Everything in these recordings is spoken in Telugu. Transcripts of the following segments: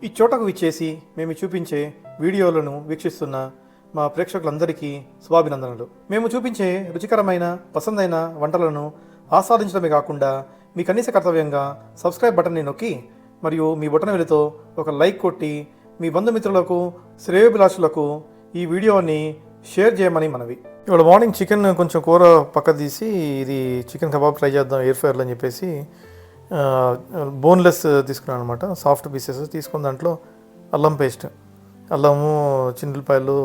ఈ చోటకు విచ్చేసి మేము చూపించే వీడియోలను వీక్షిస్తున్న మా ప్రేక్షకులందరికీ శుభాభినందనలు. మేము చూపించే రుచికరమైన పసందైన వంటలను ఆస్వాదించడమే కాకుండా మీ కనీస కర్తవ్యంగా సబ్స్క్రైబ్ బటన్ని నొక్కి మరియు మీ బొటనవేలుతో ఒక లైక్ కొట్టి మీ బంధుమిత్రులకు శ్రేయోభిలాషులకు ఈ వీడియోని షేర్ చేయమని మనవి. ఇవాళ మార్నింగ్ చికెన్ కొంచెం కూర పక్క తీసి ఇది చికెన్ కబాబ్ ట్రై చేద్దాం ఎయిర్ ఫ్రైర్లో అని చెప్పేసి బోన్లెస్ తీసుకున్నాను అనమాట. సాఫ్ట్ పీసెస్ తీసుకున్న దాంట్లో అల్లం పేస్ట్, అల్లము, చిన్నులపాయలు,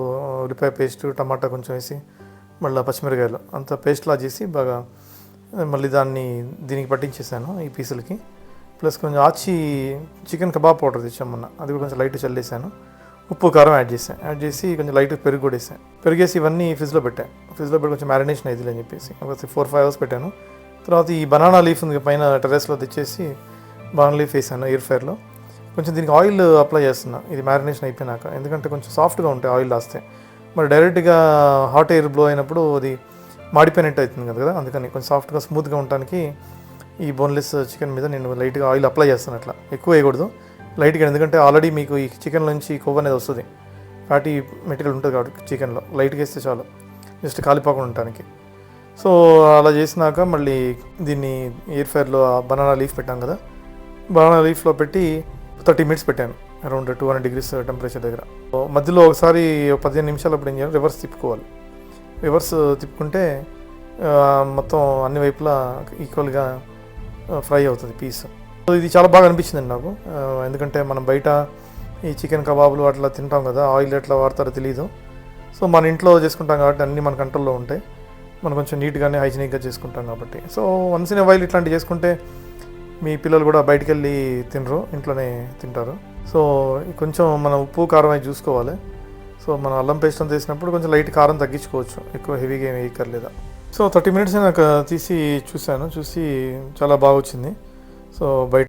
ఉల్లిపాయ పేస్ట్, టమాటా కొంచెం వేసి మళ్ళీ పచ్చిమిరకాయలు అంత పేస్ట్లా చేసి బాగా మళ్ళీ దీనికి పట్టించేసాను ఈ పీసులకి. ప్లస్ కొంచెం ఆచి చికెన్ కబాబ్ పౌడర్ తెచ్చాం మొన్న, అది కూడా కొంచెం లైట్ చల్లేసాను. ఉప్పు కారం యాడ్ చేసి కొంచెం లైట్ పెరుగు కూడా వేసాను. పెరిగేసి ఇవన్నీ ఫ్రిడ్జ్లో పెట్టి కొంచెం మ్యారినేషన్ అయింది అని చెప్పేసి ఒక 4-5 అవర్స్ పెట్టాను. తర్వాత ఈ బనానా లీఫ్ ఉంది పైన టెర్రస్లో తెచ్చేసి బనానా లీఫ్ వేసాను ఎయిర్ ఫ్రైర్లో. కొంచెం దీనికి ఆయిల్ అప్లై చేస్తున్నా ఇది మ్యారినేషన్ అయిపోయినాక, ఎందుకంటే కొంచెం సాఫ్ట్గా ఉంటాయి ఆయిల్ రాస్తే. మరి డైరెక్ట్గా హాట్ ఎయిర్ బ్లో అయినప్పుడు అది మాడిపోయినట్టు అవుతుంది కదా, అందుకని కొంచెం సాఫ్ట్గా స్మూత్గా ఉండడానికి ఈ బోన్లెస్ చికెన్ మీద నేను లైట్గా ఆయిల్ అప్లై చేస్తాను. అట్లా ఎక్కువ వేయకూడదు, లైట్గా, ఎందుకంటే ఆల్రెడీ మీకు ఈ చికెన్ నుంచి కొవ్వు అనేది వస్తుంది, ఫ్యాటీ మెటీరియల్ ఉంటుంది కాబట్టి చికెన్లో లైట్గా వేస్తే చాలు, జస్ట్ కాలిపోకుండా ఉండటానికి. సో అలా చేసినాక మళ్ళీ దీన్ని ఎయిర్ ఫ్రైర్లో బనానా లీఫ్ పెట్టాం కదా, బనానా లీఫ్లో పెట్టి 30 minutes పెట్టాను అరౌండ్ 200 degrees టెంపరేచర్ దగ్గర. మధ్యలో ఒకసారి 15 నిమిషాలు అప్పుడు ఏం చేయాలి, రివర్స్ తిప్పుకోవాలి. రివర్స్ తిప్పుకుంటే మొత్తం అన్ని వైపులా ఈక్వల్గా ఫ్రై అవుతుంది పీస్. సో ఇది చాలా బాగా అనిపించిందండి నాకు, ఎందుకంటే మనం బయట ఈ చికెన్ కబాబులు అట్లా తింటాం కదా, ఆయిల్ ఎట్లా వాడతారో తెలియదు. సో మన ఇంట్లో చేసుకుంటాం కాబట్టి అన్నీ మన కంట్రోల్లో ఉంటాయి, మనం కొంచెం నీట్గానే హైజీనిక్గా చేసుకుంటాం కాబట్టి. So once in a while ఇట్లాంటివి చేసుకుంటే మీ పిల్లలు కూడా బయటికి వెళ్ళి తినరు, ఇంట్లోనే తింటారు. సో కొంచెం మనం ఉప్పు కారం అవి చూసుకోవాలి. సో మనం అల్లం పేస్ట్ అంతా వేసినప్పుడు కొంచెం లైట్ కారం తగ్గించుకోవచ్చు, ఎక్కువ హెవీగా ఏమి వేయక్కర్లేదా. సో 30 minutes నాకు చూసి చాలా బాగా వచ్చింది. సో బయట